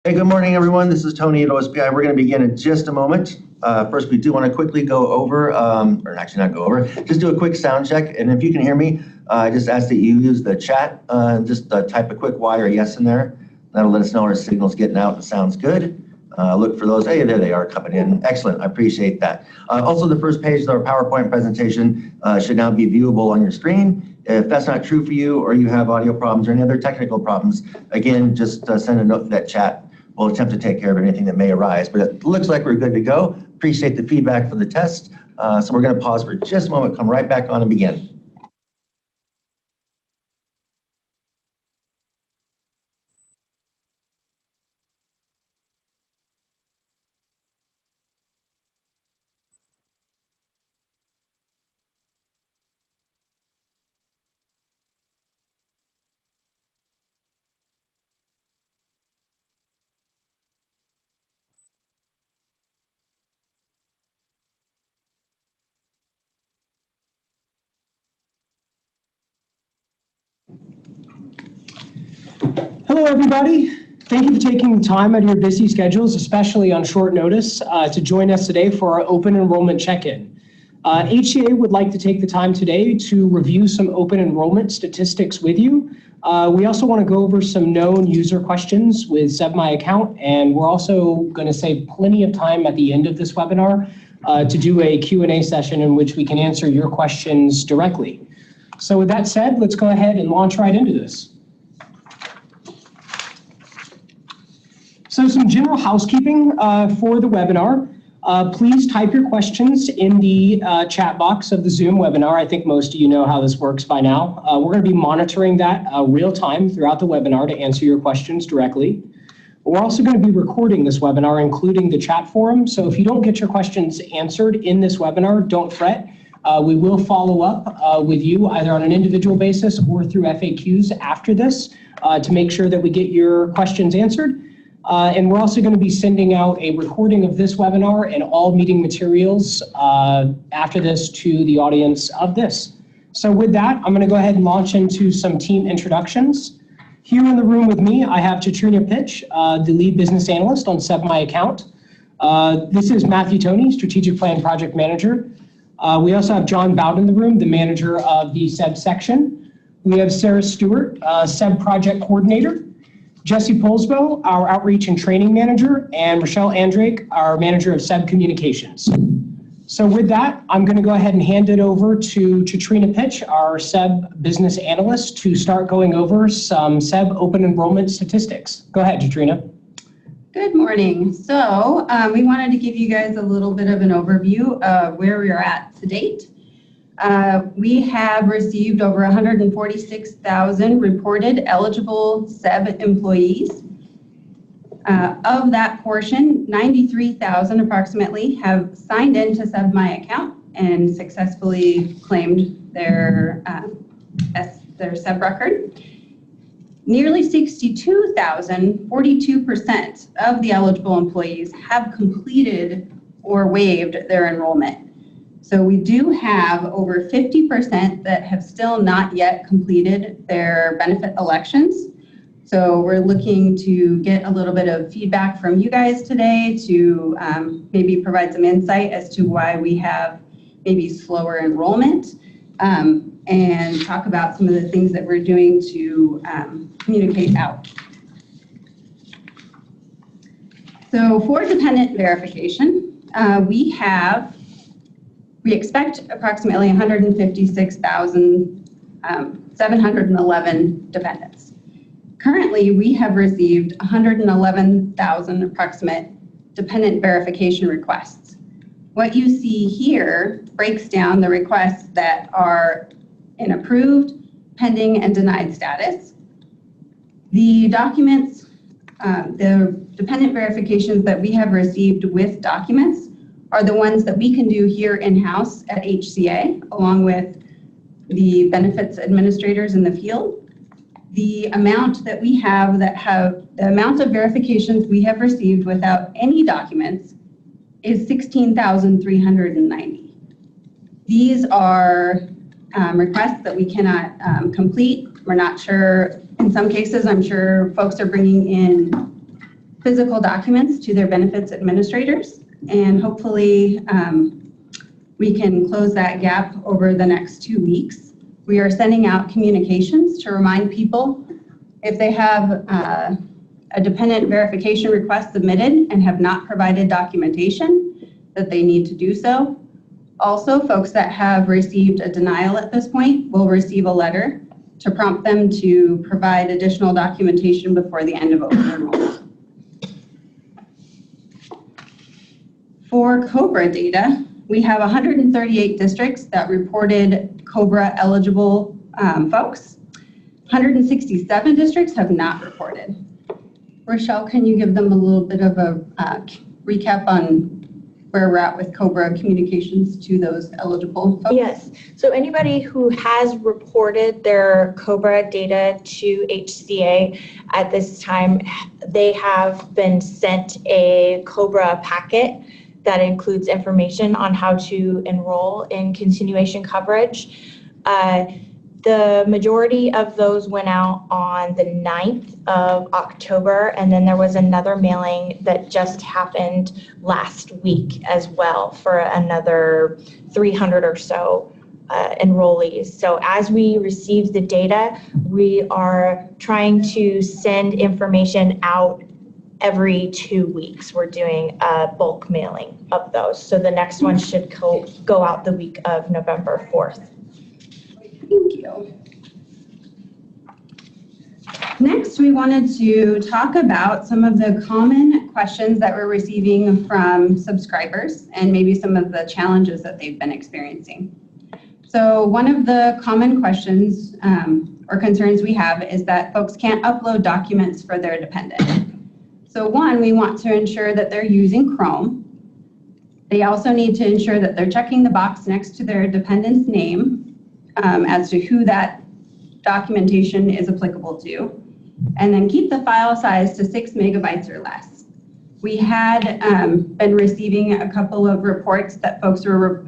Hey, good morning, everyone. This is Tony at OSPI. We're going to begin in just a moment. First, we do want to quickly go over, or actually not go over, just do a quick sound check. And if you can hear me, I just ask that you use the chat, just type a quick Y or yes in there. That'll let us know our signal's getting out and sounds good. Look for those. Hey, there they are coming in. Excellent. I appreciate that. Also, the first page of our PowerPoint presentation should now be viewable on your screen. If that's not true for you, or you have audio problems or any other technical problems, again, just send a note to that chat. We'll attempt to take care of anything that may arise, but it looks like we're good to go. Appreciate the feedback for the test. So we're going to pause for just a moment, come right back on and begin. Hello, everybody. Thank you for taking the time out of your busy schedules, especially on short notice, to join us today for our open enrollment check-in. HCA would like to take the time today to review some open enrollment statistics with you. We also want to go over some known user questions with SEBB My Account, and we're also going to save plenty of time at the end of this webinar to do a Q&A session in which we can answer your questions directly. So with that said, let's go ahead and launch right into this. So some general housekeeping for the webinar. Please type your questions in the chat box of the Zoom webinar. I think most of you know how this works by now. We're going to be monitoring that real time throughout the webinar to answer your questions directly. We're also going to be recording this webinar, including the chat forum. So if you don't get your questions answered in this webinar, don't fret. We will follow up with you either on an individual basis or through FAQs after this to make sure that we get your questions answered. And we're also going to be sending out a recording of this webinar and all meeting materials after this to the audience of this. So with that, I'm going to go ahead and launch into some team introductions. Here in the room with me, I have Katrina Pitch, the lead business analyst on SEBB My Account. This is Matthew Toney, strategic plan project manager. We also have John Bowden in the room, the manager of the SEBB section. We have Sarah Stewart, SEBB project coordinator. Jesse Polsbo, our outreach and training manager, and Rochelle Andrake, our manager of SEBB communications. So with that, I'm going to go ahead and hand it over to Katrina Pitch, our SEBB business analyst, to start going over some SEBB open enrollment statistics. Go ahead, Katrina. Good morning. So we wanted to give you guys a little bit of an overview of where we are at to date. We have received over 146,000 reported eligible SEBB employees. Of that portion, 93,000 approximately have signed into SEBB My Account and successfully claimed their SEBB record. Nearly 62,000, 42% of the eligible employees have completed or waived their enrollment. So we do have over 50% that have still not yet completed their benefit elections. So we're looking to get a little bit of feedback from you guys today to maybe provide some insight as to why we have maybe slower enrollment and talk about some of the things that we're doing to communicate out. So for dependent verification, we expect approximately 156,711 dependents. Currently, we have received 111,000 approximate dependent verification requests. What you see here breaks down the requests that are in approved, pending, and denied status. The documents, the dependent verifications that we have received with documents are the ones that we can do here in-house at HCA, along with the benefits administrators in the field. The amount that we have the amount of verifications we have received without any documents is 16,390. These are requests that we cannot complete. We're not sure, in some cases, I'm sure folks are bringing in physical documents to their benefits administrators, and hopefully we can close that gap over the next 2 weeks. We are sending out communications to remind people if they have a dependent verification request submitted and have not provided documentation, that they need to do so. Also, folks that have received a denial at this point will receive a letter to prompt them to provide additional documentation before the end of open enrollment. For COBRA data, we have 138 districts that reported COBRA eligible folks. 167 districts have not reported. Rochelle, can you give them a little bit of a recap on where we're at with COBRA communications to those eligible folks? Yes. So anybody who has reported their COBRA data to HCA at this time, they have been sent a COBRA packet that includes information on how to enroll in continuation coverage. The majority of those went out on the 9th of October, and then there was another mailing that just happened last week as well for another 300 or so enrollees. So as we receive the data, we are trying to send information out every 2 weeks. We're doing a bulk mailing of those. So the next one should go out the week of November 4th. Thank you. Next, we wanted to talk about some of the common questions that we're receiving from subscribers and maybe some of the challenges that they've been experiencing. So one of the common questions or concerns we have is that folks can't upload documents for their dependent. So one, we want to ensure that they're using Chrome. They also need to ensure that they're checking the box next to their dependent's name as to who that documentation is applicable to, and then keep the file size to 6 megabytes or less. We had been receiving a couple of reports that folks were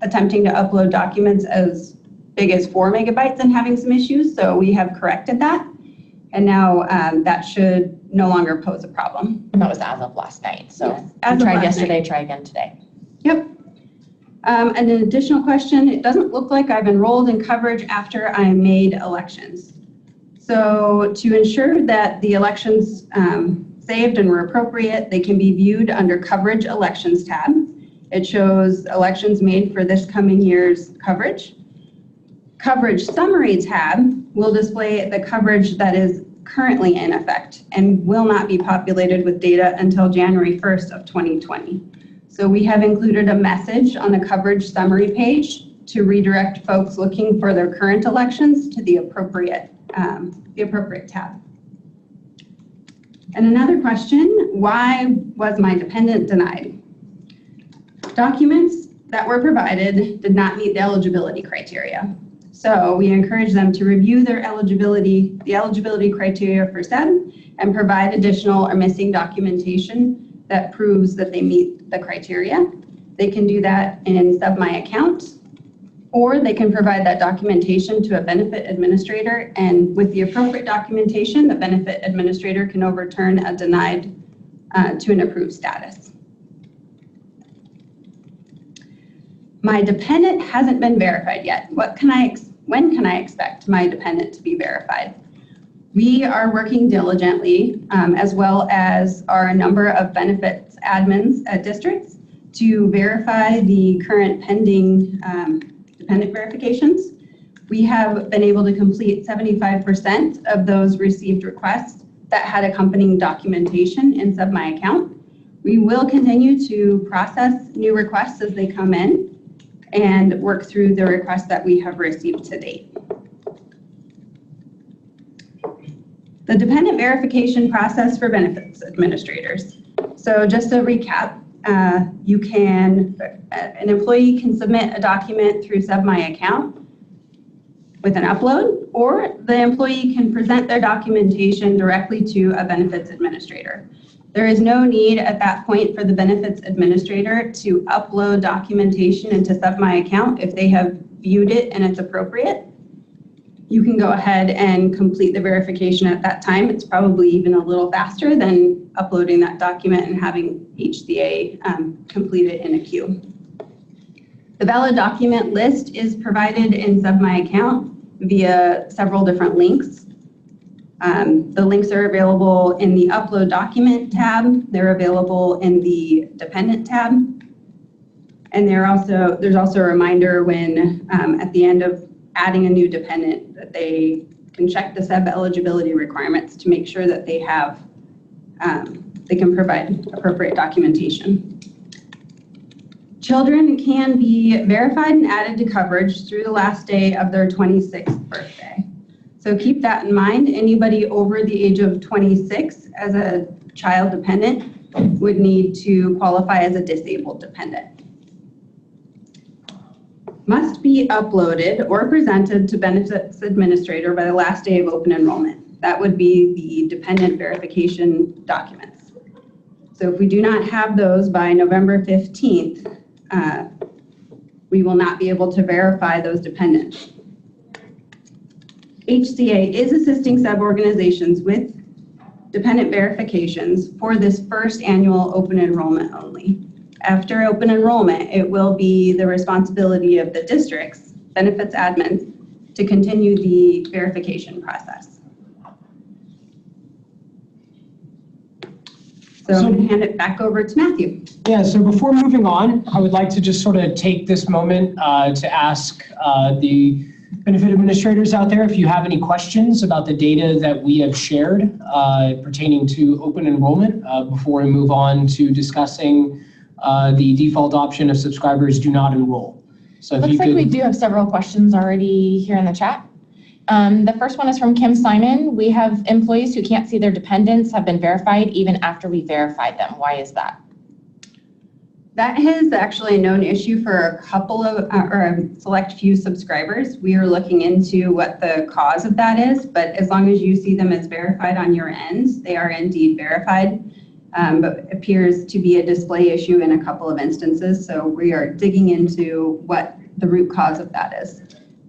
attempting to upload documents as big as 4 megabytes and having some issues, so we have corrected that, and now that should no longer pose a problem. And that was as of last night, so Yes, as we of tried last yesterday, night. try again today. Yep. And an additional question, it doesn't look like I've enrolled in coverage after I made elections. So to ensure that the elections saved and were appropriate, they can be viewed under Coverage Elections tab. It shows elections made for this coming year's coverage. Coverage Summary tab will display the coverage that is currently in effect and will not be populated with data until January 1st of 2020. So we have included a message on the coverage summary page to redirect folks looking for their current elections to the appropriate tab. And another question, why was my dependent denied? Documents that were provided did not meet the eligibility criteria. So we encourage them to review the eligibility criteria for SEBB and provide additional or missing documentation that proves that they meet the criteria. They can do that in SEBB My Account, or they can provide that documentation to a benefit administrator, and with the appropriate documentation, the benefit administrator can overturn a denied to an approved status. My dependent hasn't been verified yet. When can I expect my dependent to be verified? We are working diligently, as well as our number of benefits admins at districts, to verify the current pending dependent verifications. We have been able to complete 75% of those received requests that had accompanying documentation in SEBB My Account. We will continue to process new requests as they come in and work through the requests that we have received to date. The dependent verification process for benefits administrators. So just to recap, an employee can submit a document through SEBB My Account with an upload, or the employee can present their documentation directly to a benefits administrator. There is no need at that point for the benefits administrator to upload documentation into SEBB My Account if they have viewed it and it's appropriate. you can go ahead and complete the verification at that time. It's probably even a little faster than uploading that document and having HCA complete it in a queue. The valid document list is provided in SEBB My Account via several different links. The links are available in the Upload Document tab. They're available in the Dependent tab. And there's also a reminder when at the end of adding a new dependent that they can check the SEBB eligibility requirements to make sure that they have, they can provide appropriate documentation. Children can be verified and added to coverage through the last day of their 26th birthday. So keep that in mind. Anybody over the age of 26 as a child dependent would need to qualify as a disabled dependent. Must be uploaded or presented to benefits administrator by the last day of open enrollment. That would be the dependent verification documents. So if we do not have those by November 15th, we will not be able to verify those dependents. HCA is assisting SEBB organizations with dependent verifications for this first annual open enrollment only. After open enrollment, it will be the responsibility of the district's benefits admins to continue the verification process. So I'm going to hand it back over to Matthew. Yeah, so before moving on, I would like to just sort of take this moment to ask the benefit administrators out there if you have any questions about the data that we have shared pertaining to open enrollment before we move on to discussing the default option of subscribers do not enroll. So if Looks like we do have several questions already here in the chat. The first one is from Kim Simon. We have employees who can't see their dependents have been verified even after we verified them. Why is that? That is actually a known issue for a couple of, or a select few subscribers. We are looking into what the cause of that is, but as long as you see them as verified on your end, they are indeed verified, but appears to be a display issue in a couple of instances. So we are digging into what the root cause of that is.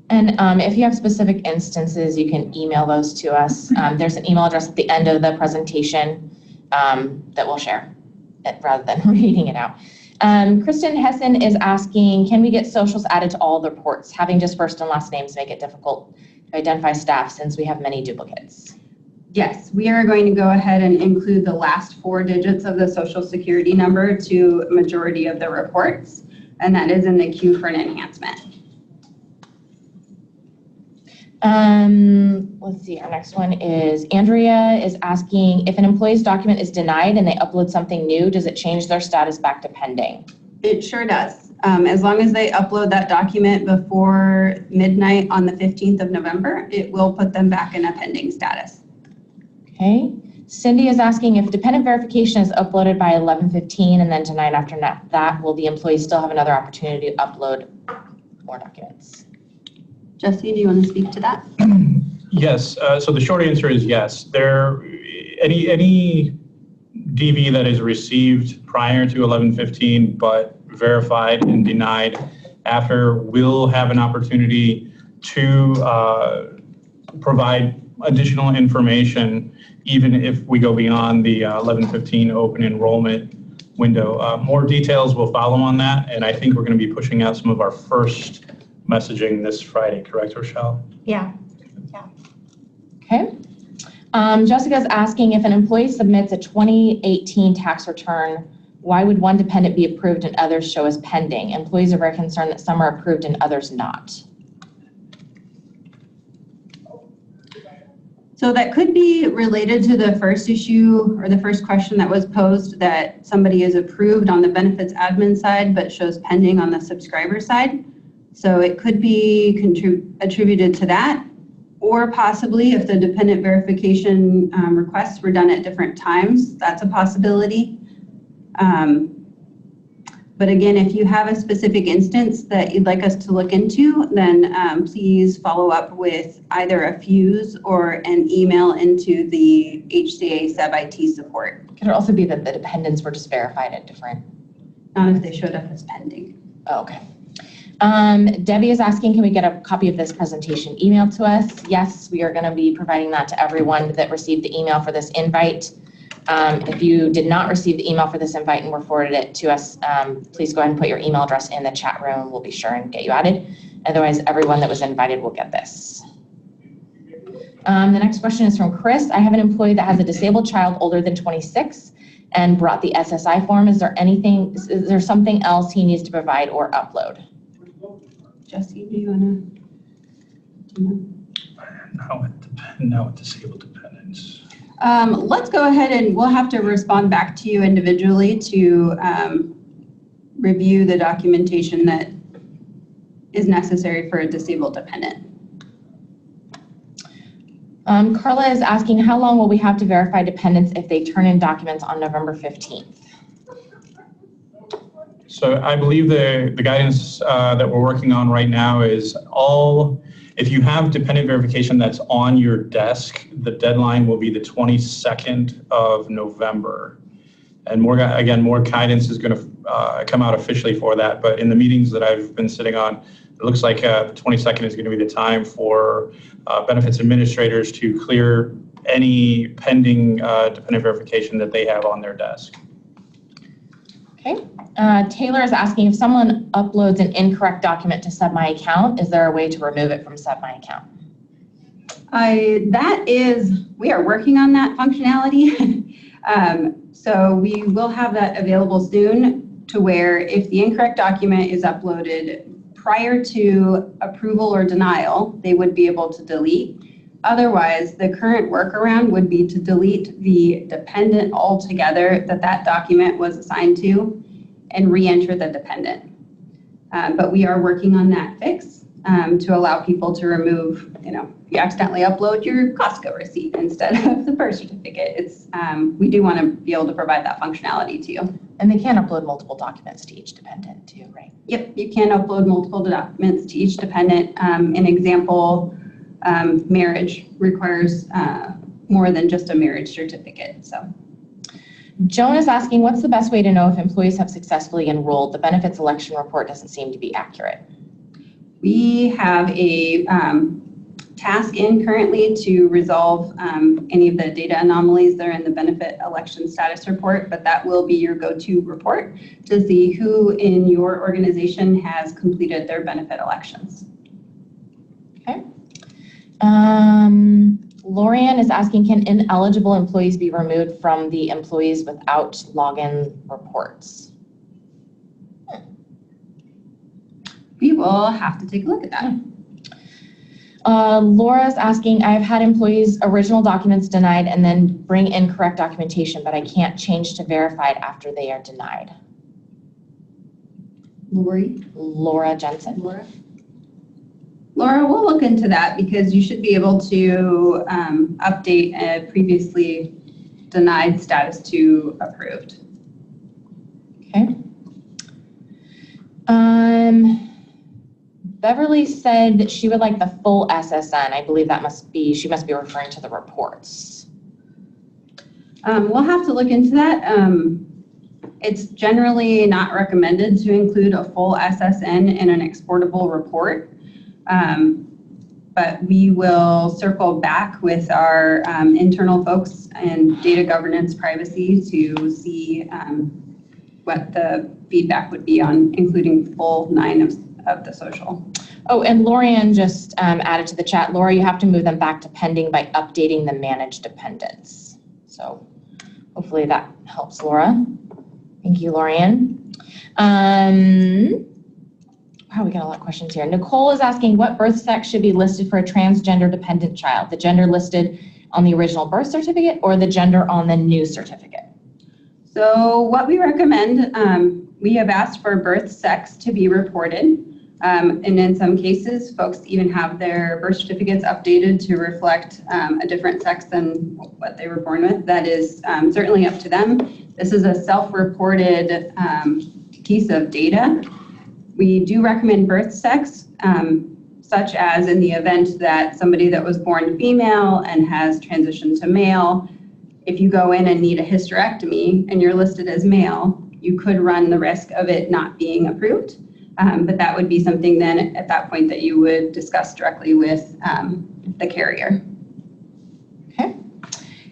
And if you have specific instances, you can email those to us. There's an email address at the end of the presentation that we'll share it rather than reading it out. Kristen Hessen is asking, can we get socials added to all the reports? Having just first and last names make it difficult to identify staff since we have many duplicates. Yes, we are going to go ahead and include the last 4 digits of the social security number to a majority of the reports, and that is in the queue for an enhancement. Let's see, our next one is Andrea is asking, if an employee's document is denied and they upload something new, does it change their status back to pending? It sure does. As long as they upload that document before midnight on the 15th of November, it will put them back in a pending status. Okay. Cindy is asking, if dependent verification is uploaded by 11:15 and then denied after that, will the employee still have another opportunity to upload more documents? Jesse, do you want to speak to that? Yes. So the short answer is yes. Any DV that is received prior to 11:15 but verified and denied after will have an opportunity to provide additional information even if we go beyond the 11:15 open enrollment window. More details will follow on that, and I think we're going to be pushing out some of our first messaging this Friday, correct, Rochelle? Yeah. Okay. Jessica's asking, if an employee submits a 2018 tax return, why would one dependent be approved and others show as pending? Employees are very concerned that some are approved and others not. So that could be related to the first issue or the first question that was posed, that somebody is approved on the benefits admin side but shows pending on the subscriber side. So it could be attributed to that, or possibly if the dependent verification requests were done at different times, that's a possibility. But again, if you have a specific instance that you'd like us to look into, then please follow up with either a fuse or an email into the HCA SEBB IT support. Could it also be that the dependents were just verified at different? Not if they showed up as pending. Oh, okay. Debbie is asking, can we get a copy of this presentation emailed to us? Yes, we are going to be providing that to everyone that received the email for this invite. If you did not receive the email for this invite and were forwarded it to us, please go ahead and put your email address in the chat room and we'll be sure and get you added. Otherwise, everyone that was invited will get this. The next question is from Chris. I have an employee that has a disabled child older than 26 and brought the SSI form. Is there something else he needs to provide or upload? Jesse, do you want to? Now disabled dependents. Let's go ahead and we'll have to respond back to you individually to review the documentation that is necessary for a disabled dependent. Carla is asking, how long will we have to verify dependents if they turn in documents on November 15th? So I believe the guidance that we're working on right now is if you have dependent verification that's on your desk, the deadline will be the 22nd of November. And more guidance is going to come out officially for that. But in the meetings that I've been sitting on, it looks like the 22nd is going to be the time for benefits administrators to clear any pending dependent verification that they have on their desk. Okay. Taylor is asking, if someone uploads an incorrect document to SEBB account, is there a way to remove it from SEBB account? We are working on that functionality. So we will have that available soon to where if the incorrect document is uploaded prior to approval or denial, they would be able to delete. Otherwise, the current workaround would be to delete the dependent altogether that document was assigned to and re-enter the dependent. But we are working on that fix to allow people to remove, if you accidentally upload your Costco receipt instead of the birth certificate. We do want to be able to provide that functionality to you. And they can upload multiple documents to each dependent too, right? Yep, you can upload multiple documents to each dependent. An example, marriage requires more than just a marriage certificate. So, Joan is asking, what's the best way to know if employees have successfully enrolled? The benefits election report doesn't seem to be accurate. We have a task in currently to resolve any of the data anomalies that are in the benefit election status report, but that will be your go-to report to see who in your organization has completed their benefit elections. Okay. Lorianne is asking, can ineligible employees be removed from the employees without login reports? We will have to take a look at that. Laura's asking, I've had employees' original documents denied and then bring incorrect documentation, but I can't change to verified after they are denied. Laura Jensen. Laura, we'll look into that because you should be able to update a previously denied status to approved. Okay. Beverly said that she would like the full SSN. I believe she must be referring to the reports. We'll have to look into that. It's generally not recommended to include a full SSN in an exportable report. But we will circle back with our internal folks and data governance privacy to see what the feedback would be on including full 9 of the social. Oh, and Lorianne just added to the chat, Laura, you have to move them back to pending by updating the managed dependents. So hopefully that helps, Laura. Thank you, Lorianne. Wow, we got a lot of questions here. Nicole is asking, what birth sex should be listed for a transgender dependent child? The gender listed on the original birth certificate or the gender on the new certificate? So what we recommend, we have asked for birth sex to be reported. And in some cases, folks even have their birth certificates updated to reflect a different sex than what they were born with. That is certainly up to them. This is a self-reported piece of data. We do recommend birth sex, such as in the event that somebody that was born female and has transitioned to male, if you go in and need a hysterectomy and you're listed as male, you could run the risk of it not being approved. But that would be something then at that point that you would discuss directly with the carrier. Okay.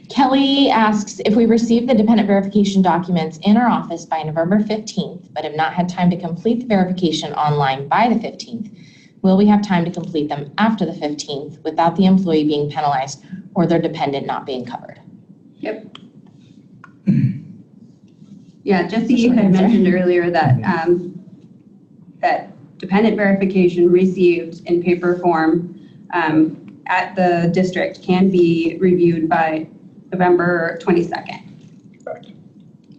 Kelly asks, if we receive the dependent verification documents in our office by November 15th, but have not had time to complete the verification online by the 15th, will we have time to complete them after the 15th without the employee being penalized or their dependent not being covered? Yep. Yeah, Jesse, you had mentioned earlier that that dependent verification received in paper form at the district can be reviewed by November 22nd.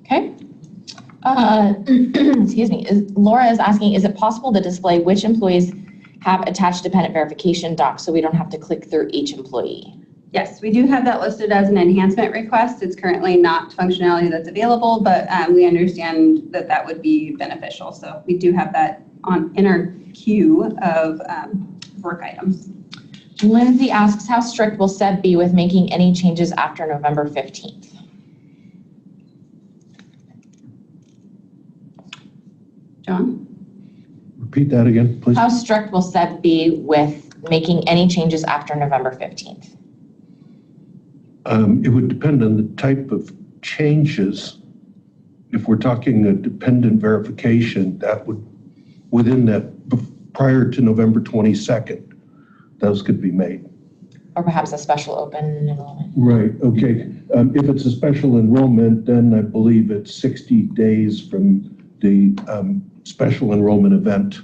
Okay. Excuse me. Laura is asking, is it possible to display which employees have attached dependent verification docs so we don't have to click through each employee? Yes, we do have that listed as an enhancement request. It's currently not functionality that's available, but we understand that that would be beneficial. So we do have that in our queue of work items. Lindsay asks, how strict will SEBB be with making any changes after November 15th? John? Repeat that again, please. How strict will SEBB be with making any changes after November 15th? It would depend on the type of changes. If we're talking a dependent verification, that would, within that, prior to November 22nd, those could be made. Or perhaps a special open enrollment? Right, okay. If it's a special enrollment, then I believe it's 60 days from the special enrollment event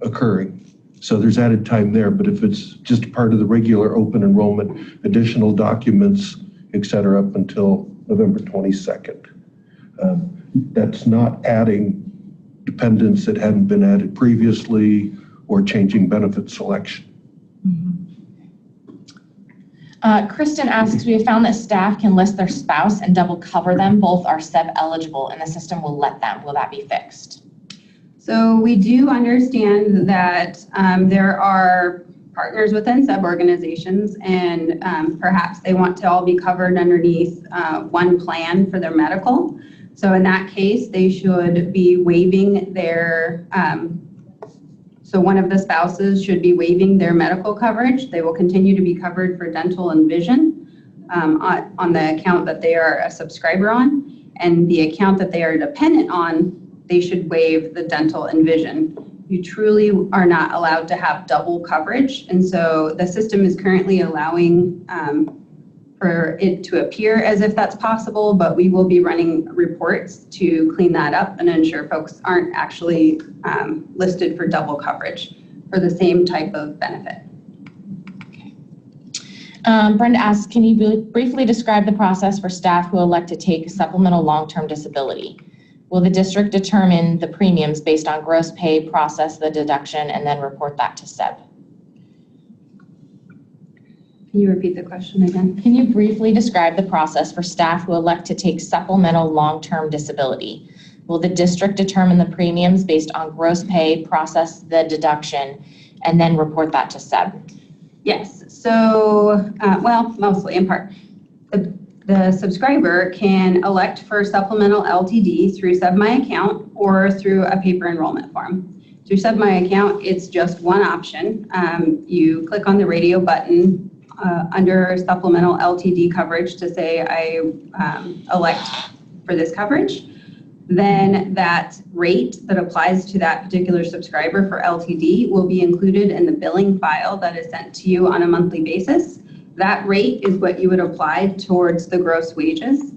occurring. So there's added time there, but if it's just part of the regular open enrollment, additional documents, et cetera, up until November 22nd. That's not adding dependents that hadn't been added previously or changing benefit selection. Kristen asks, we have found that staff can list their spouse and double cover them. Both are SEBB eligible and the system will let them. Will that be fixed? So we do understand that there are partners within SEBB organizations and perhaps they want to all be covered underneath one plan for their medical. So in that case, they should be waiving their, so one of the spouses should be waiving their medical coverage. They will continue to be covered for dental and vision on the account that they are a subscriber on, and the account that they are dependent on, they should waive the dental and vision. You truly are not allowed to have double coverage, and so the system is currently allowing for it to appear as if that's possible, but we will be running reports to clean that up and ensure folks aren't actually listed for double coverage for the same type of benefit. Okay. Brenda asks, can you briefly describe the process for staff who elect to take supplemental long-term disability? Will the district determine the premiums based on gross pay, process the deduction, and then report that to SEBB? Can you repeat the question again? Can you briefly describe the process for staff who elect to take supplemental long-term disability? Will the district determine the premiums based on gross pay, process the deduction, and then report that to SEBB? Yes, so, well, mostly in part. The subscriber can elect for supplemental LTD through SEBB My Account or through a paper enrollment form. Through SEBB My Account, it's just one option. You click on the radio button under supplemental LTD coverage to say I elect for this coverage. Then that rate that applies to that particular subscriber for LTD will be included in the billing file that is sent to you on a monthly basis. That rate is what you would apply towards the gross wages.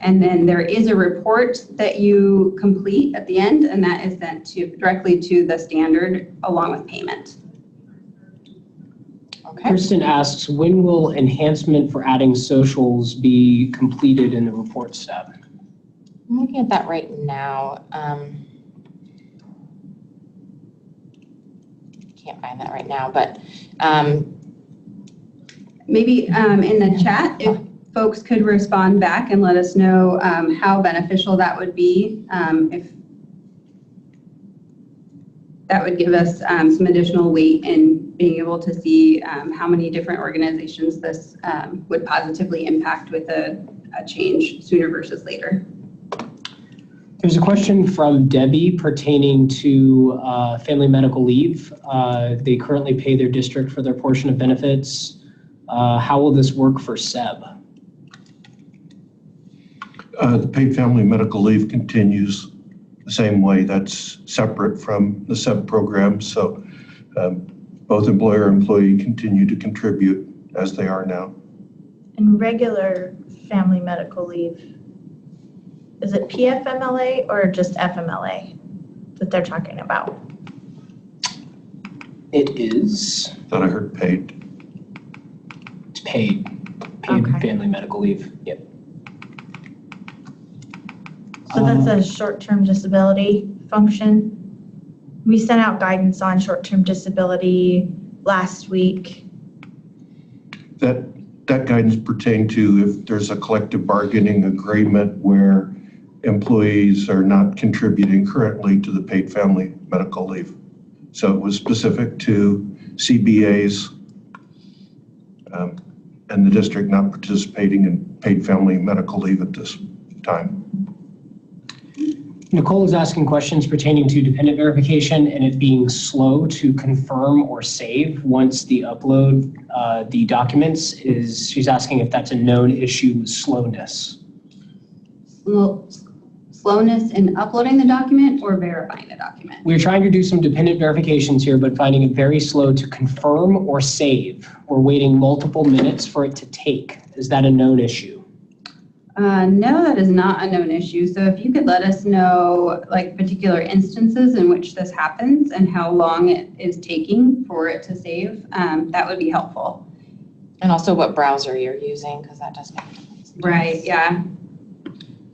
And then there is a report that you complete at the end, and that is sent directly to the standard along with payment. Okay. Kristen asks, when will enhancement for adding socials be completed in the report step? I'm looking at that right now. Can't find that right now, but maybe in the chat, if folks could respond back and let us know how beneficial that would be, if that would give us some additional weight in being able to see how many different organizations this would positively impact with a change sooner versus later. There's a question from Debbie pertaining to family medical leave. They currently pay their district for their portion of benefits. How will this work for SEBB? The paid family medical leave continues the same way. That's separate from the SEBB program. So both employer and employee continue to contribute as they are now. And regular family medical leave, is it PFMLA or just FMLA that they're talking about? It is. Thought I heard paid. It's paid Okay. family medical leave. Yep. So that's a short-term disability function. We sent out guidance on short-term disability last week. That guidance pertained to if there's a collective bargaining agreement where employees are not contributing currently to the paid family medical leave. So it was specific to CBAs and the district not participating in paid family medical leave at this time. Nicole is asking questions pertaining to dependent verification and it being slow to confirm or save once the upload the documents. She's asking if that's a known issue with slowness. Slowness in uploading the document or verifying the document? We're trying to do some dependent verifications here, but finding it very slow to confirm or save. We're waiting multiple minutes for it to take. Is that a known issue? No, that is not a known issue. So if you could let us know like particular instances in which this happens and how long it is taking for it to save, that would be helpful. And also what browser you're using, because that does make a difference. Right, yeah.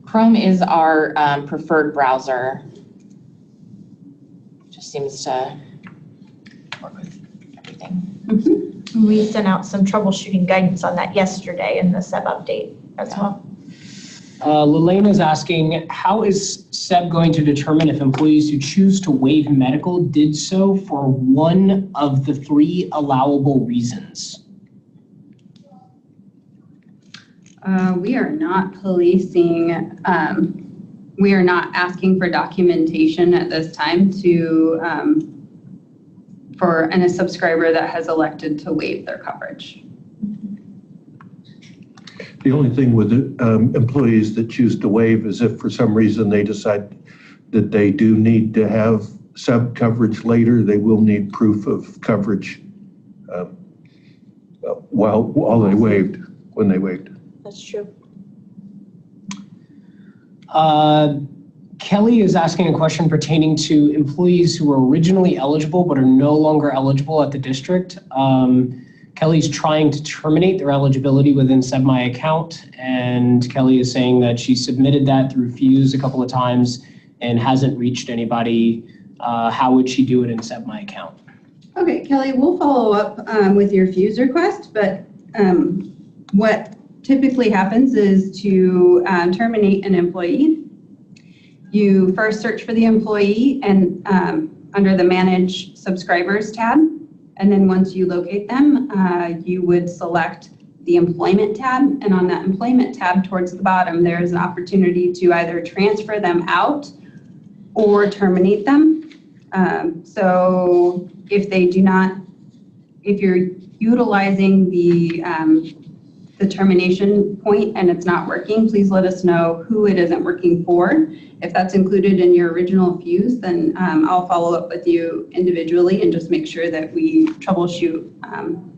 Chrome is our preferred browser. Just seems to work with everything. We sent out some troubleshooting guidance on that yesterday in the SEBB update as well. Lilena is asking, how is SEBB going to determine if employees who choose to waive medical did so for one of the 3 allowable reasons? We are not policing, we are not asking for documentation at this time to, for a subscriber that has elected to waive their coverage. The only thing with employees that choose to waive is if for some reason they decide that they do need to have SEBB coverage later, they will need proof of coverage while they waived, when they waived. That's true. Kelly is asking a question pertaining to employees who were originally eligible but are no longer eligible at the district. Kelly's trying to terminate their eligibility within SEBB My Account, and Kelly is saying that she submitted that through Fuse a couple of times and hasn't reached anybody. How would she do it in SEBB My Account? Okay, Kelly, we'll follow up with your Fuse request, but what typically happens is to terminate an employee. You first search for the employee and under the Manage Subscribers tab. And then once you locate them, you would select the Employment tab. And on that Employment tab towards the bottom, there's an opportunity to either transfer them out or terminate them. So if they do not, if you're utilizing the termination point and it's not working, please let us know who it isn't working for. If that's included in your original Fuse, then I'll follow up with you individually and just make sure that we troubleshoot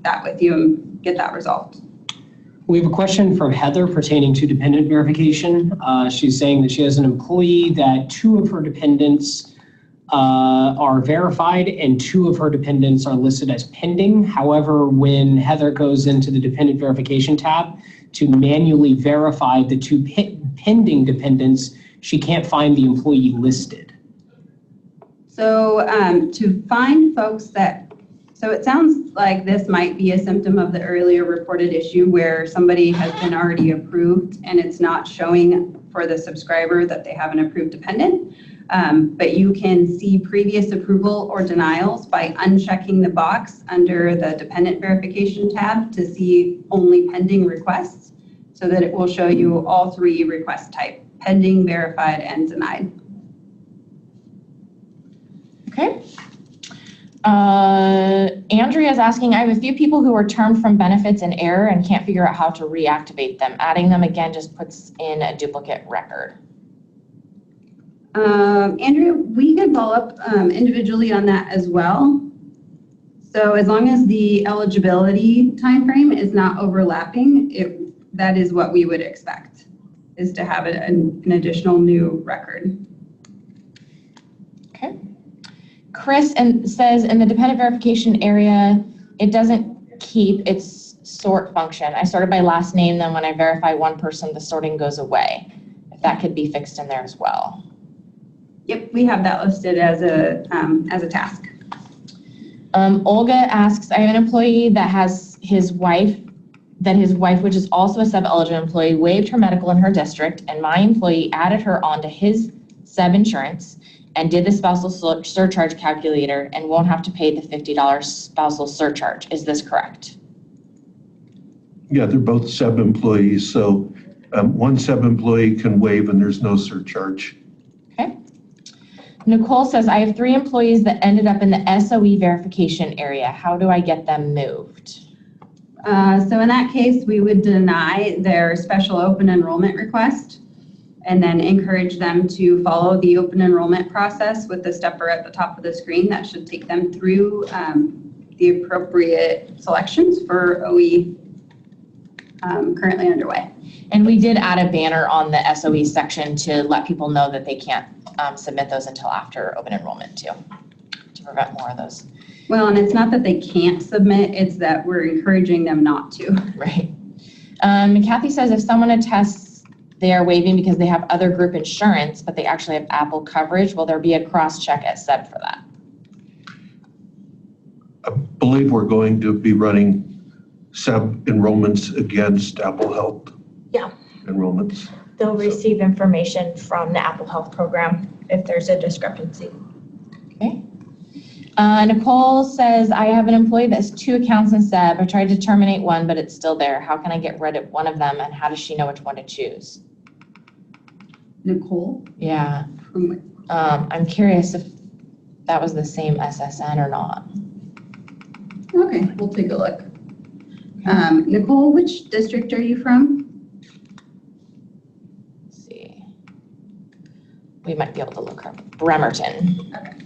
that with you and get that resolved. We have a question from Heather pertaining to dependent verification. She's saying that she has an employee that 2 of her dependents are verified and 2 of her dependents are listed as pending. However, when Heather goes into the dependent verification tab to manually verify the 2 pending dependents, she can't find the employee listed. So to find folks that, so it sounds like this might be a symptom of the earlier reported issue where somebody has been already approved and it's not showing for the subscriber that they have an approved dependent. But you can see previous approval or denials by unchecking the box under the dependent verification tab to see only pending requests so that it will show you all 3 request type: pending, verified, and denied. Okay. Andrea is asking, I have a few people who were termed from benefits in error and can't figure out how to reactivate them. Adding them again just puts in a duplicate record. Andrea, we can follow up individually on that as well. So as long as the eligibility timeframe is not overlapping, that is what we would expect, is to have an additional new record. Okay. Chris says in the dependent verification area, it doesn't keep its sort function. I sorted by last name, then when I verify one person, the sorting goes away. If that could be fixed in there as well. Yep, we have that listed as a task. Olga asks, I have an employee that has his wife, which is also a SEBB eligible employee, waived her medical in her district, and my employee added her onto his SEBB insurance and did the spousal surcharge calculator and won't have to pay the $50 spousal surcharge. Is this correct? Yeah, they're both SEBB employees, so one SEBB employee can waive and there's no surcharge. Okay. Nicole says, I have 3 employees that ended up in the SOE verification area. How do I get them moved? So in that case, we would deny their special open enrollment request and then encourage them to follow the open enrollment process with the stepper at the top of the screen. That should take them through the appropriate selections for OE currently underway. And we did add a banner on the SOE section to let people know that they can't submit those until after open enrollment too, to prevent more of those. Well, and it's not that they can't submit, it's that we're encouraging them not to. Right. Kathy says if someone attests they are waiving because they have other group insurance, but they actually have Apple coverage, will there be a cross-check at SEBB for that? I believe we're going to be running SEBB enrollments against Apple Health. Yeah. Enrollments. They'll receive information from the Apple Health program if there's a discrepancy. Okay. Nicole says, I have an employee that has 2 accounts in SEBB. I tried to terminate one, but it's still there. How can I get rid of one of them, and how does she know which one to choose? Nicole? Yeah. I'm curious if that was the same SSN or not. Okay, we'll take a look. Nicole, which district are you from? Let's see. We might be able to look her. Bremerton. Okay.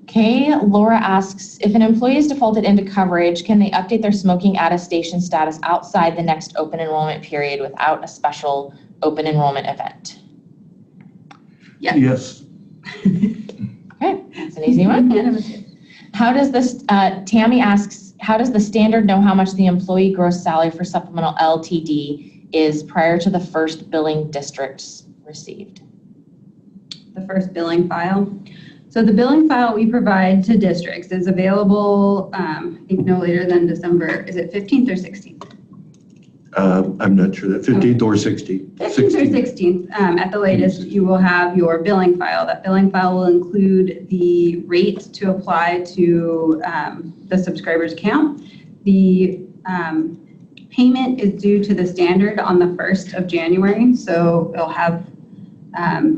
Okay, Laura asks, if an employee is defaulted into coverage, can they update their smoking attestation status outside the next open enrollment period without a special open enrollment event? Yes. Yes. Okay, that's an easy one. How does this, Tammy asks, how does the standard know how much the employee gross salary for supplemental LTD is prior to the first billing districts received? The first billing file. So the billing file we provide to districts is available, I think no later than December, is it 15th or 16th? I'm not sure that 15th or 16th. 15th or 16th, at the latest, you will have your billing file. That billing file will include the rate to apply to the subscriber's account. The payment is due to the standard on the 1st of January, so it'll have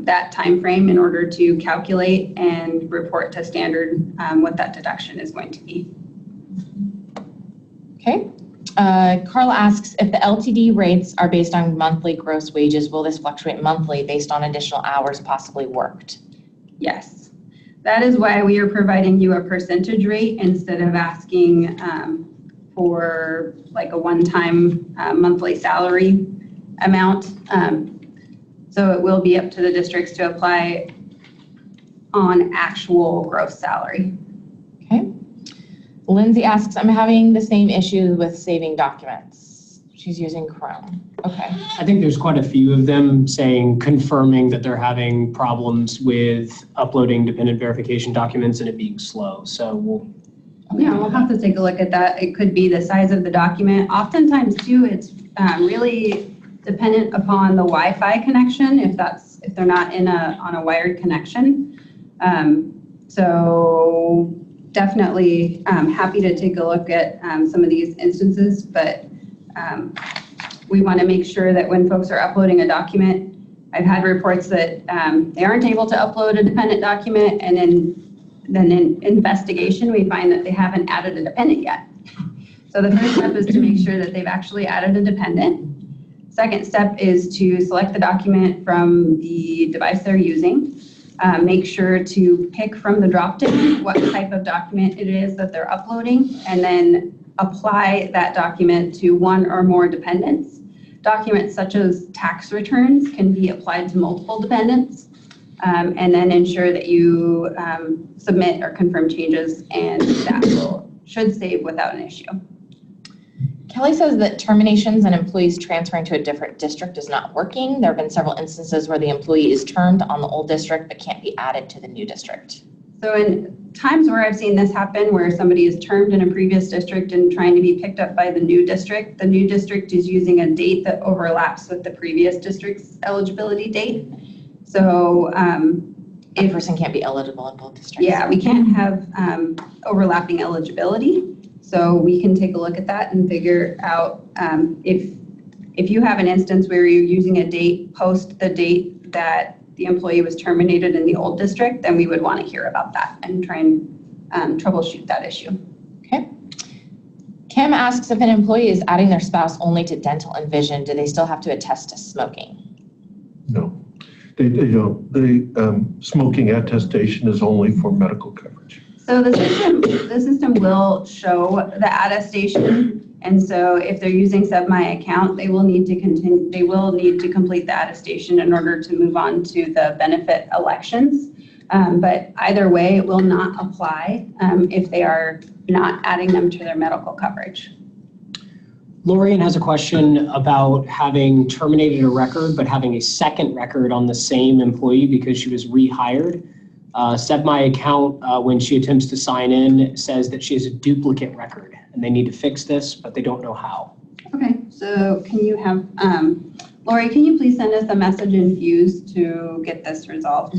that time frame in order to calculate and report to standard what that deduction is going to be. Okay. Carla asks, if the LTD rates are based on monthly gross wages, will this fluctuate monthly based on additional hours possibly worked? Yes. That is why we are providing you a percentage rate instead of asking for like a one-time monthly salary amount. So it will be up to the districts to apply on actual gross salary. Okay. Lindsay asks, I'm having the same issue with saving documents. She's using Chrome. Okay. I think there's quite a few of them confirming that they're having problems with uploading dependent verification documents and it being slow. So we'll have to take a look at that. It could be the size of the document. Oftentimes too, it's really dependent upon the Wi-Fi connection if they're not on a wired connection. So definitely happy to take a look at some of these instances, but we want to make sure that when folks are uploading a document, I've had reports that they aren't able to upload a dependent document, and then in investigation, we find that they haven't added a dependent yet. So the first step is to make sure that they've actually added a dependent. Second step is to select the document from the device they're using. Make sure to pick from the drop-down what type of document it is that they're uploading, and then apply that document to one or more dependents. Documents such as tax returns can be applied to multiple dependents, and then ensure that you submit or confirm changes, and that should save without an issue. Kelly says that terminations and employees transferring to a different district is not working. There have been several instances where the employee is termed on the old district but can't be added to the new district. So in times where I've seen this happen, where somebody is termed in a previous district and trying to be picked up by the new district is using a date that overlaps with the previous district's eligibility date. So A person can't be eligible in both districts. yeah, we can't have overlapping eligibility. So we can take a look at that and figure out if you have an instance where you're using a date post the date that the employee was terminated in the old district, then we would want to hear about that and try and troubleshoot that issue. Okay. Kim asks if an employee is adding their spouse only to dental and vision, do they still have to attest to smoking? No, they don't. The smoking attestation is only for medical coverage. So the system will show the attestation, and so if they're using SEBB My Account, they will need to complete the attestation in order to move on to the benefit elections. But either way, it will not apply if they are not adding them to their medical coverage. Lorian has a question about having terminated a record, but having a second record on the same employee because she was rehired. SEBB My Account, when she attempts to sign in, says that she has a duplicate record and they need to fix this, but they don't know how. Okay, so can you have, Lori, can you please send us a message in Fuse to get this resolved?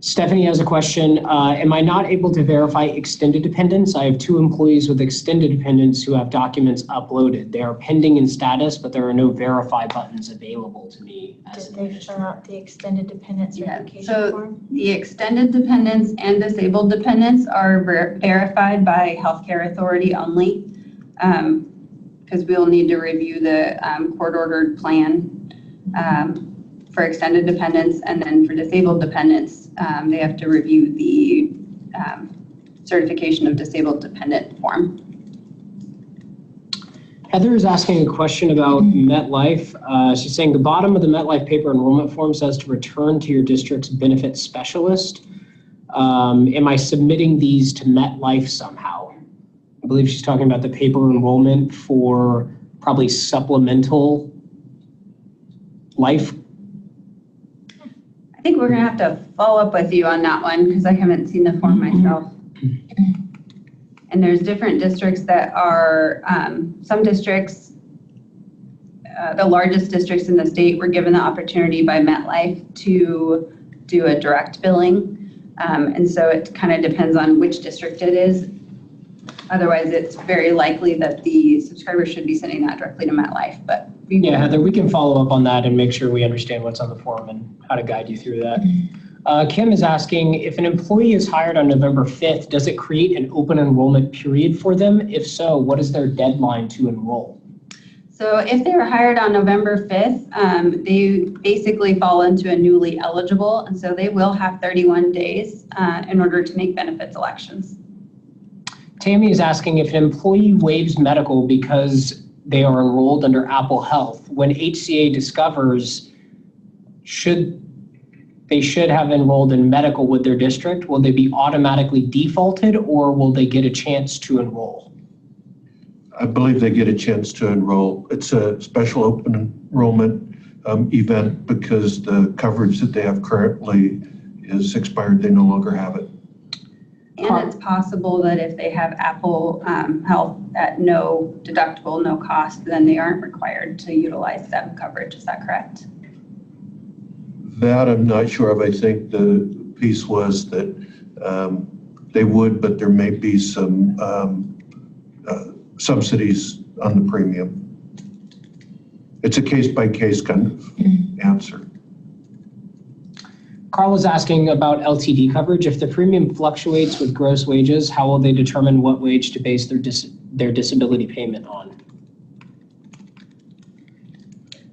Stephanie has a question. Am I not able to verify extended dependents? I have 2 employees with extended dependents who have documents uploaded. They are pending in status, but there are no verify buttons available to me. Did they fill out the extended dependent certification so form? The extended dependents and disabled dependents are verified by healthcare authority only, because we'll need to review the court-ordered plan for extended dependents, and then for disabled dependents, they have to review the certification of disabled dependent form. Heather is asking a question about MetLife. She's saying the bottom of the MetLife paper enrollment form says to return to your district's benefit specialist. Am I submitting these to MetLife somehow? I believe she's talking about the paper enrollment for probably supplemental life. I think we're going to have to follow up with you on that one because I haven't seen the form myself. And there's different districts that are, some districts, the largest districts in the state were given the opportunity by MetLife to do a direct billing. And so it kind of depends on which district it is. Otherwise, it's very likely that the subscriber should be sending that directly to MetLife. But yeah, Heather, we can follow up on that and make sure we understand what's on the form and how to guide you through that. Kim is asking, if an employee is hired on November 5th, does it create an open enrollment period for them? If so, what is their deadline to enroll? So if they were hired on November 5th, they basically fall into a newly eligible, and so they will have 31 days in order to make benefits elections. Tammy is asking if an employee waives medical because they are enrolled under Apple Health. When HCA discovers they should have enrolled in medical with their district, will they be automatically defaulted or will they get a chance to enroll? I believe they get a chance to enroll. It's a special open enrollment event because the coverage that they have currently is expired. They no longer have it. And it's possible that if they have Apple Health at no deductible, no cost, then they aren't required to utilize SEBB coverage. Is that correct? That I'm not sure of. I think the piece was that they would, but there may be some subsidies on the premium. It's a case-by-case kind of answer. Carl was asking about LTD coverage. If the premium fluctuates with gross wages, how will they determine what wage to base their disability payment on?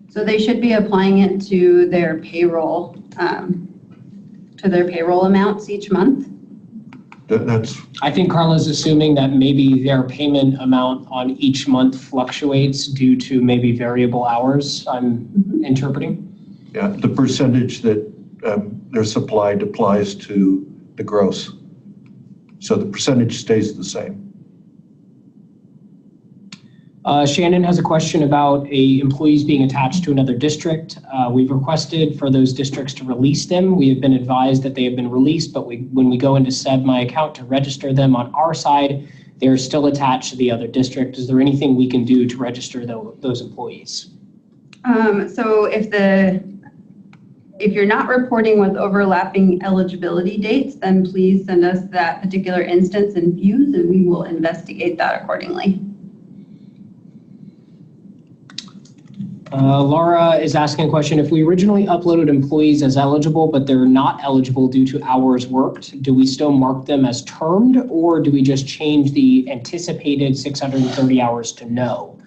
So they should be applying it to their payroll, amounts each month. I think Carla's assuming that maybe their payment amount on each month fluctuates due to maybe variable hours, I'm interpreting. Yeah, the percentage that they're supplied applies to the gross. So the percentage stays the same. Shannon has a question about employees being attached to another district. We've requested for those districts to release them. We have been advised that they have been released, but when we go into SEBB My Account to register them on our side, they're still attached to the other district. Is there anything we can do to register those employees? So if you're not reporting with overlapping eligibility dates, then please send us that particular instance and views, and we will investigate that accordingly. Laura is asking a question. If we originally uploaded employees as eligible, but they're not eligible due to hours worked, do we still mark them as termed, or do we just change the anticipated 630 hours to no?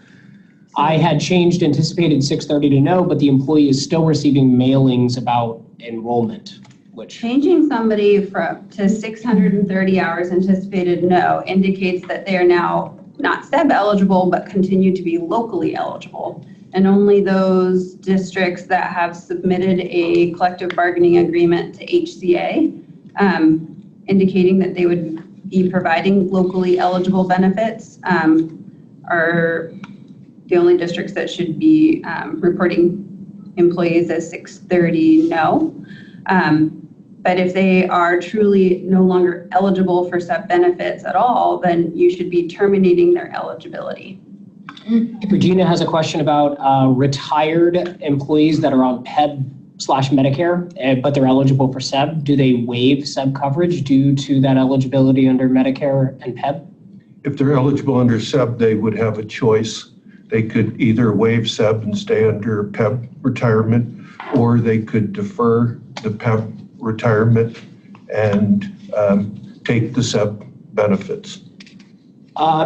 I had changed anticipated 630 to no, but the employee is still receiving mailings about enrollment, which... Changing somebody to 630 hours anticipated no indicates that they are now not SEBB eligible, but continue to be locally eligible. And only those districts that have submitted a collective bargaining agreement to HCA, indicating that they would be providing locally eligible benefits, are the only districts that should be reporting employees as 630 no. But if they are truly no longer eligible for SEBB benefits at all, then you should be terminating their eligibility. Regina has a question about retired employees that are on PEB/Medicare, but they're eligible for SEBB. Do they waive SEBB coverage due to that eligibility under Medicare and PEB? If they're eligible under SEBB, they would have a choice. They could either waive SEBB and stay under PEB retirement, or they could defer the PEB retirement and take the SEBB benefits.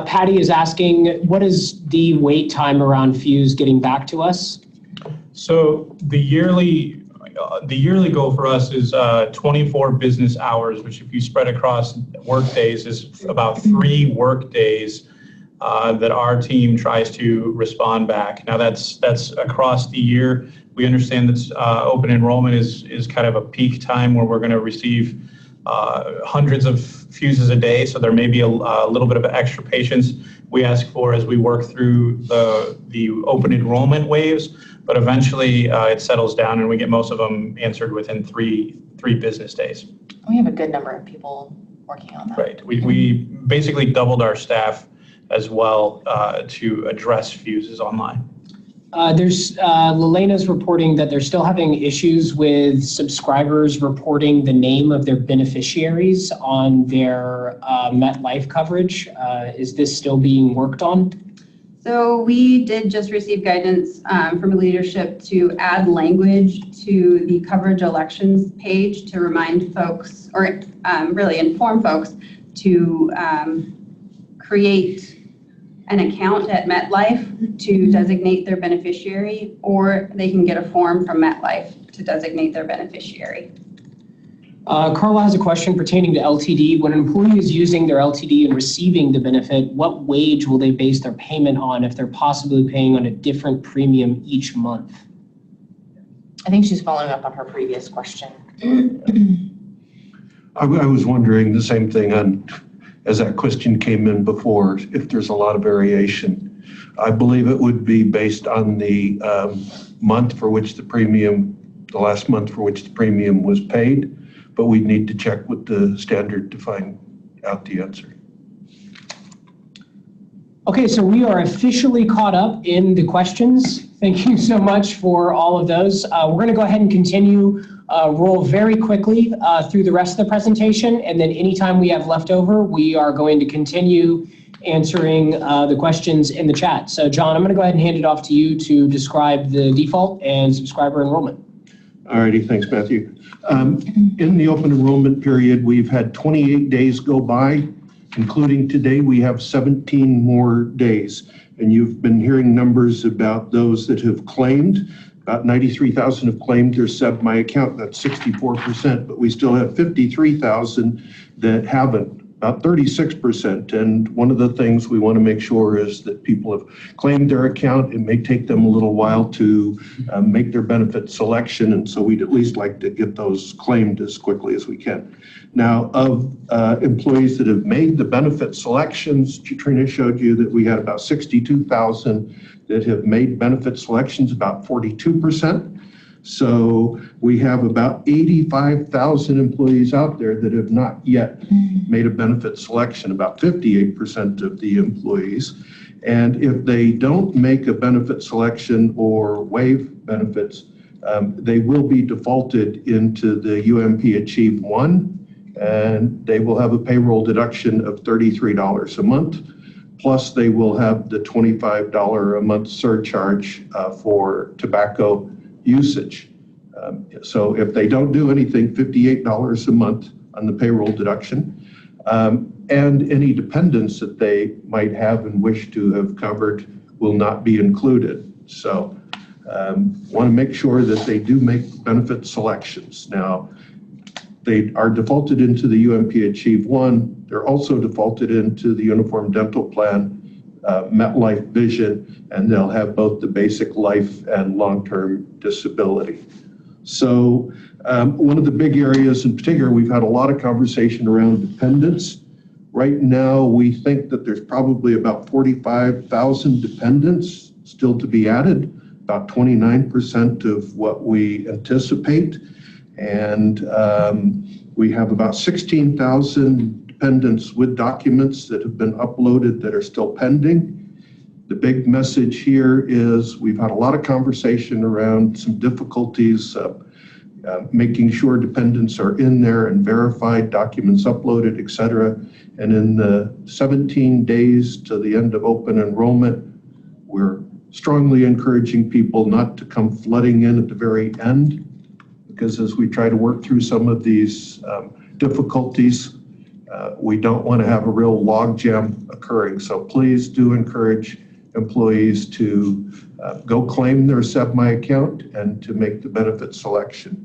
Patty is asking, what is the wait time around Fuse getting back to us? So the yearly goal for us is 24 business hours, which if you spread across work days is about 3 work days that our team tries to respond back. Now that's across the year. We understand that open enrollment is kind of a peak time where we're going to receive hundreds of fuses a day, so there may be a little bit of extra patience we ask for as we work through the open enrollment waves, but eventually it settles down and we get most of them answered within three business days. We have a good number of people working on that. Right. We basically doubled our staff as well to address fuses online. Lelena's reporting that they're still having issues with subscribers reporting the name of their beneficiaries on their MetLife coverage. Is this still being worked on? So we did just receive guidance from leadership to add language to the coverage elections page to remind folks, or really inform folks, to create an account at MetLife to designate their beneficiary, or they can get a form from MetLife to designate their beneficiary. Carla has a question pertaining to LTD. When an employee is using their LTD and receiving the benefit, what wage will they base their payment on if they're possibly paying on a different premium each month? I think she's following up on her previous question. I was wondering the same thing as that question came in before, if there's a lot of variation. I believe it would be based on the month for which the last month for which the premium was paid, but we'd need to check with the standard to find out the answer. Okay, so we are officially caught up in the questions. Thank you so much for all of those. We're going to go ahead and continue roll very quickly through the rest of the presentation, and then anytime we have left over, we are going to continue answering the questions in the chat. So John, I'm going to go ahead and hand it off to you to describe the default and subscriber enrollment. All righty, thanks, Matthew. In the open enrollment period, we've had 28 days go by, including today. We have 17 more days. And you've been hearing numbers about those that have claimed. About 93,000 have claimed their SEBB My Account. That's 64%, but we still have 53,000 that haven't, about 36%. And one of the things we want to make sure is that people have claimed their account. It may take them a little while to make their benefit selection, and so we'd at least like to get those claimed as quickly as we can. Now, of employees that have made the benefit selections, Trina showed you that we had about 62,000 that have made benefit selections, about 42%. So we have about 85,000 employees out there that have not yet made a benefit selection, about 58% of the employees. And if they don't make a benefit selection or waive benefits, they will be defaulted into the UMP Achieve 1, and they will have a payroll deduction of $33 a month. Plus, they will have the $25 a month surcharge for tobacco usage. So if they don't do anything, $58 a month on the payroll deduction, and any dependents that they might have and wish to have covered will not be included. So want to make sure that they do make benefit selections. Now, they are defaulted into the UMP Achieve 1. They're also defaulted into the Uniform Dental Plan, MetLife Vision, and they'll have both the basic life and long-term disability. So one of the big areas in particular, we've had a lot of conversation around dependents. Right now, we think that there's probably about 45,000 dependents still to be added, about 29% of what we anticipate. And we have about 16,000 dependents with documents that have been uploaded that are still pending. The big message here is we've had a lot of conversation around some difficulties making sure dependents are in there and verified, documents uploaded, et cetera. And in the 17 days to the end of open enrollment, we're strongly encouraging people not to come flooding in at the very end, because as we try to work through some of these difficulties, we don't want to have a real logjam occurring. So please do encourage employees to go claim their SEBB My Account and to make the benefit selection.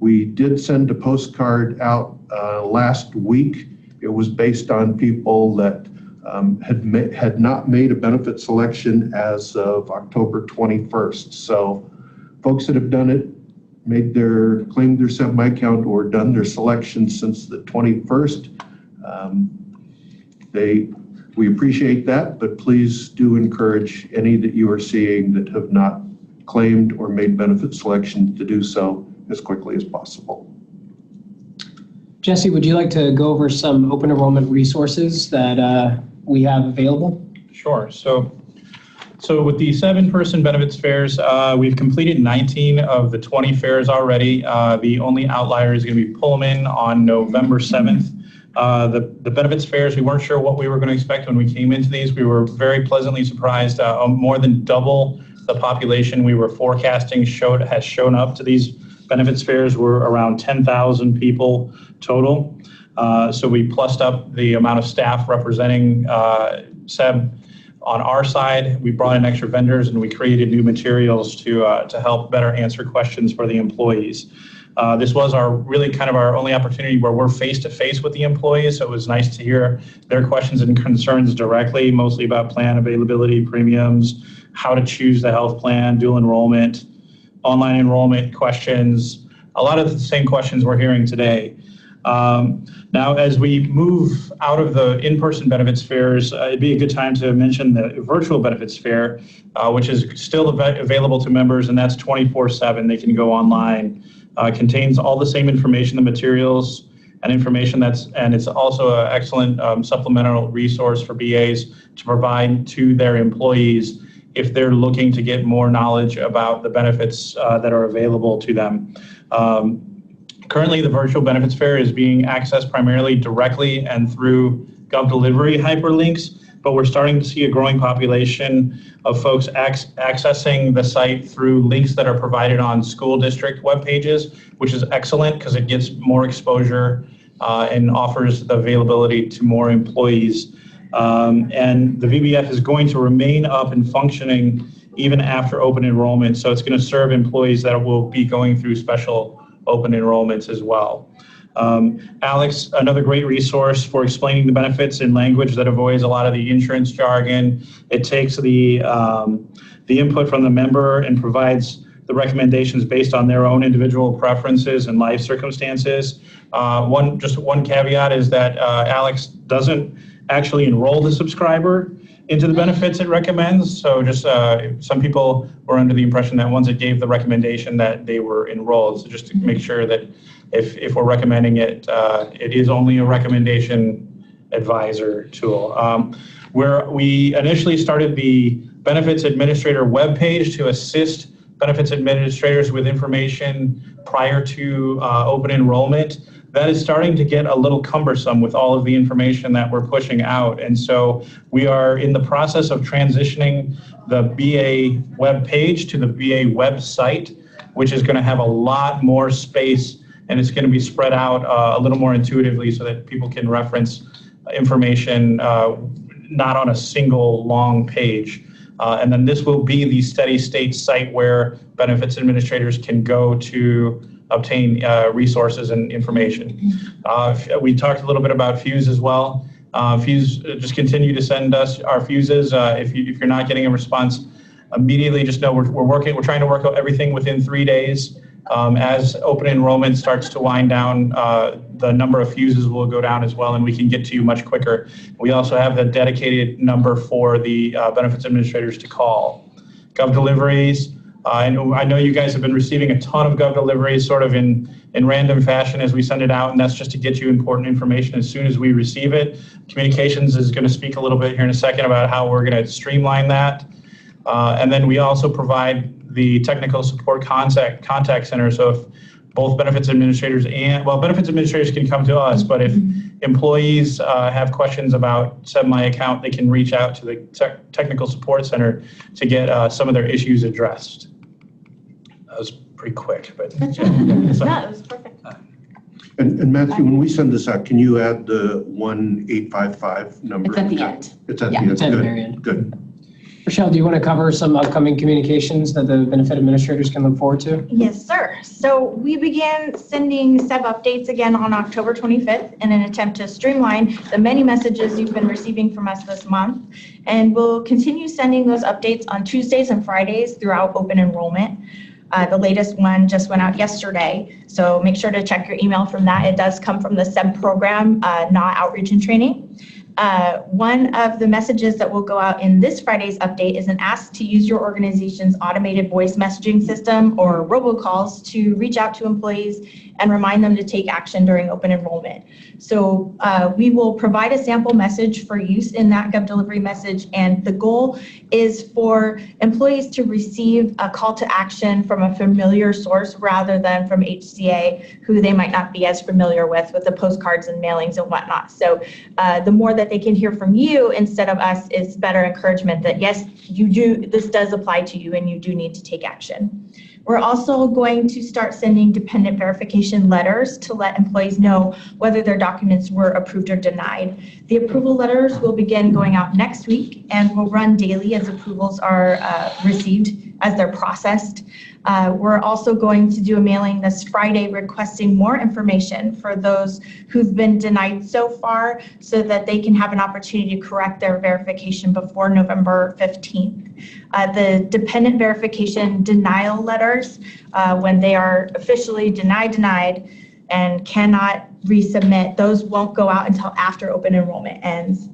We did send a postcard out last week. It was based on people that had not made a benefit selection as of October 21st. So folks that have done it, claimed their SEBB My Account or done their selection since the 21st, we appreciate that, but please do encourage any that you are seeing that have not claimed or made benefit selection to do so as quickly as possible. Jesse, would you like to go over some open enrollment resources that we have available? Sure. So with the 7-person benefits fairs, we've completed 19 of the 20 fairs already. The only outlier is going to be Pullman on November 7th. The benefits fairs, we weren't sure what we were going to expect when we came into these. We were very pleasantly surprised. More than double the population we were forecasting has shown up to these benefits fairs. We're around 10,000 people total. So we plussed up the amount of staff representing SEBB. On our side, we brought in extra vendors and we created new materials to help better answer questions for the employees. This was really kind of our only opportunity where we're face-to-face with the employees, so it was nice to hear their questions and concerns directly, mostly about plan availability, premiums, how to choose the health plan, dual enrollment, online enrollment questions, a lot of the same questions we're hearing today. Now, as we move out of the in-person benefits fairs, it'd be a good time to mention the virtual benefits fair, which is still available to members, and that's 24/7. They can go online. Contains all the same information, the materials and information and it's also an excellent supplemental resource for BAs to provide to their employees if they're looking to get more knowledge about the benefits that are available to them. Currently, the virtual benefits fair is being accessed primarily directly and through GovDelivery hyperlinks. but we're starting to see a growing population of folks accessing the site through links that are provided on school district web pages, which is excellent because it gets more exposure and offers the availability to more employees. And the VBF is going to remain up and functioning even after open enrollment. So it's going to serve employees that will be going through special open enrollments as well. Alex, another great resource for explaining the benefits in language that avoids a lot of the insurance jargon. It takes the input from the member and provides the recommendations based on their own individual preferences and life circumstances. Just one caveat is that Alex doesn't actually enroll the subscriber into the benefits it recommends. So just some people were under the impression that once it gave the recommendation that they were enrolled. So just to make sure that if we're recommending it, it is only a recommendation advisor tool. Where we initially started the benefits administrator webpage to assist benefits administrators with information prior to open enrollment, that is starting to get a little cumbersome with all of the information that we're pushing out. And so we are in the process of transitioning the BA web page to the BA website, which is going to have a lot more space, and it's going to be spread out a little more intuitively so that people can reference information not on a single long page. And then this will be the steady state site where benefits administrators can go to obtain resources and information. We talked a little bit about Fuse as well. Fuse, just continue to send us our fuses. If you're not getting a response immediately, just know we're trying to work out everything within 3 days. As open enrollment starts to wind down, the number of fuses will go down as well, and we can get to you much quicker. We also have the dedicated number for the benefits administrators to call. Gov deliveries. I know you guys have been receiving a ton of Gov deliveries sort of in random fashion as we send it out, and that's just to get you important information as soon as we receive it. Communications is going to speak a little bit here in a second about how we're going to streamline that. And then we also provide the technical support contact center. So if both benefits administrators benefits administrators can come to us, but if employees have questions about SEBB My Account, they can reach out to the technical support center to get some of their issues addressed. That was pretty quick, but No, it was perfect. And Matthew, when we send this out, can you add the 1-855 number? It's at the end. It's at Yeah. the end. It's at the Good. very end. Good. Rochelle, do you want to cover some upcoming communications that the benefit administrators can look forward to? Yes, sir. So we began sending SEBB updates again on October 25th in an attempt to streamline the many messages you've been receiving from us this month. And we'll continue sending those updates on Tuesdays and Fridays throughout open enrollment. The latest one just went out yesterday, so make sure to check your email from that. It does come from the SEBB program, not outreach and training. One of the messages that will go out in this Friday's update is an ask to use your organization's automated voice messaging system or robocalls to reach out to employees and remind them to take action during open enrollment. So we will provide a sample message for use in that Gov delivery message, and the goal is for employees to receive a call to action from a familiar source rather than from HCA, who they might not be as familiar with the postcards and mailings and whatnot. So the more that they can hear from you instead of us is better encouragement that yes, this does apply to you and you do need to take action. We're also going to start sending dependent verification letters to let employees know whether their documents were approved or denied. The approval letters will begin going out next week and will run daily as approvals are received as they're processed. We're also going to do a mailing this Friday requesting more information for those who've been denied so far so that they can have an opportunity to correct their verification before November 15th. The dependent verification denial letters, when they are officially denied, and cannot resubmit, those won't go out until after open enrollment ends.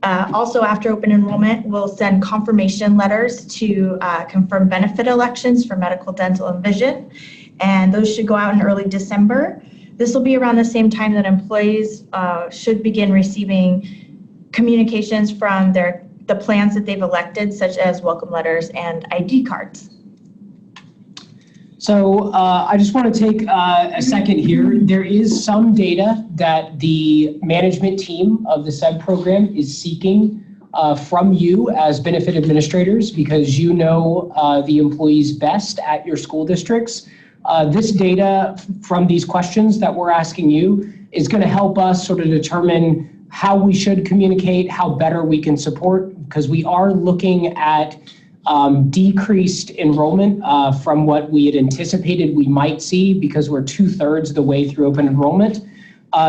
Also after open enrollment, we'll send confirmation letters to confirm benefit elections for medical, dental, and vision, and those should go out in early December. This will be around the same time that employees should begin receiving communications from the plans that they've elected, such as welcome letters and ID cards. So I just want to take a second here. There is some data that the management team of the SEBB program is seeking from you as benefit administrators because you know the employees best at your school districts. This data from these questions that we're asking you is going to help us sort of determine how we should communicate, how better we can support, because we are looking at decreased enrollment from what we had anticipated we might see because we're 2/3 of the way through open enrollment.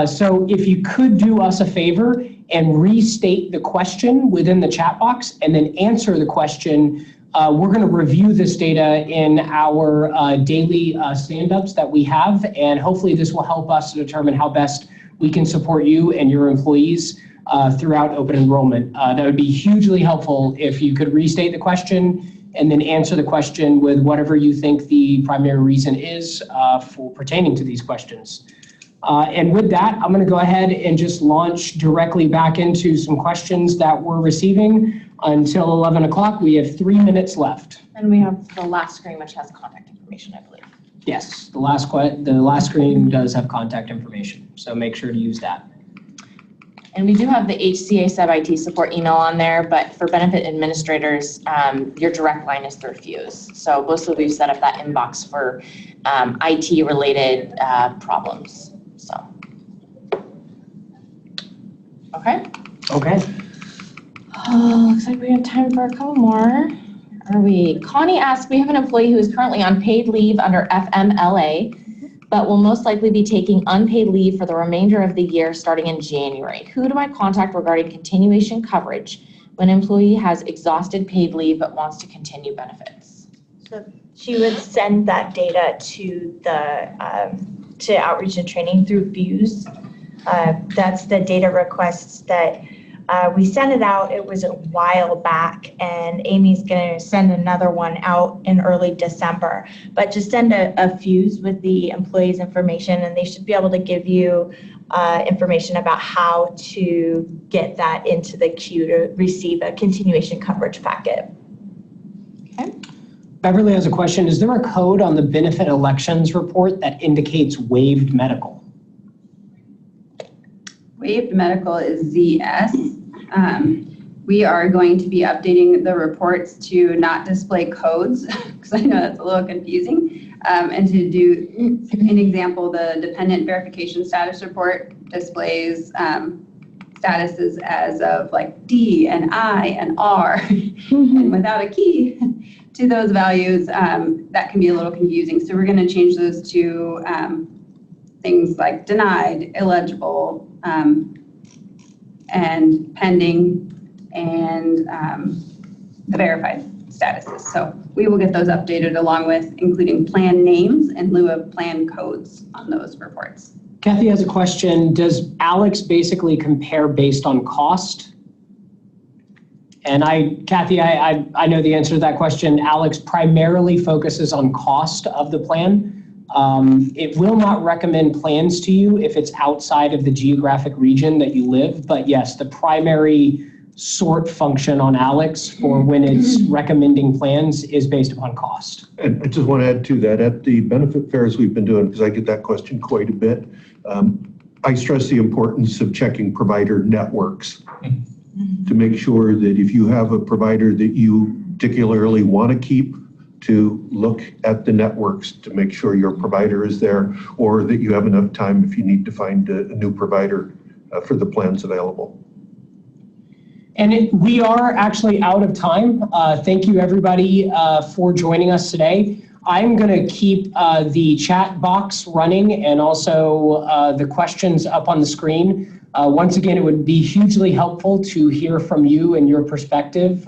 So if you could do us a favor and restate the question within the chat box and then answer the question, we're going to review this data in our daily stand-ups that we have, and hopefully this will help us to determine how best we can support you and your employees throughout open enrollment. That would be hugely helpful if you could restate the question and then answer the question with whatever you think the primary reason is for pertaining to these questions. And with that, I'm going to go ahead and just launch directly back into some questions that we're receiving until 11 o'clock. We have 3 minutes left. And we have the last screen, which has contact information, I believe. Yes, the last screen does have contact information, so make sure to use that. And we do have the HCA SEBB IT support email on there, but for benefit administrators, your direct line is through Fuse. So mostly we've set up that inbox for IT-related problems. So, okay. Okay. Oh, looks like we have time for a couple more. Are we? Connie asked, we have an employee who is currently on paid leave under FMLA, but will most likely be taking unpaid leave for the remainder of the year starting in January. Who do I contact regarding continuation coverage when an employee has exhausted paid leave but wants to continue benefits? So she would send that data to the to outreach and training through Fuse. That's the data requests that we sent it out. It was a while back, and Amy's going to send another one out in early December. But just send a Fuse with the employee's information, and they should be able to give you information about how to get that into the queue to receive a continuation coverage packet. Okay. Beverly has a question. Is there a code on the benefit elections report that indicates waived medical? Waived medical is ZS. We are going to be updating the reports to not display codes, because I know that's a little confusing, and to do an example, the dependent verification status report displays statuses as of like D and I and R, and without a key to those values, that can be a little confusing. So we're going to change those to things like denied, illegible, and pending, and the verified statuses. So we will get those updated along with including plan names in lieu of plan codes on those reports. Kathy has a question. Does Alex basically compare based on cost? And Kathy, I know the answer to that question. Alex primarily focuses on cost of the plan. It will not recommend plans to you if it's outside of the geographic region that you live. But yes, the primary sort function on Alex for when it's recommending plans is based upon cost. And I just want to add to that, at the benefit fairs we've been doing, because I get that question quite a bit, I stress the importance of checking provider networks to make sure that if you have a provider that you particularly want to keep, to look at the networks to make sure your provider is there, or that you have enough time if you need to find a new provider for the plans available. And we are actually out of time. Thank you everybody for joining us today. I'm going to keep the chat box running and also the questions up on the screen. Once again, it would be hugely helpful to hear from you and your perspective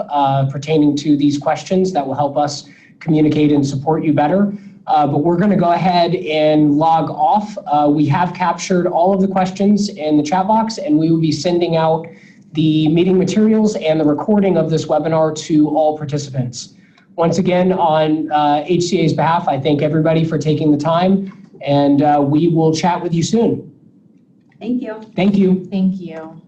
pertaining to these questions that will help us communicate and support you better. But we're going to go ahead and log off. We have captured all of the questions in the chat box, and we will be sending out the meeting materials and the recording of this webinar to all participants. Once again, on HCA's behalf, I thank everybody for taking the time, and we will chat with you soon. Thank you. Thank you. Thank you.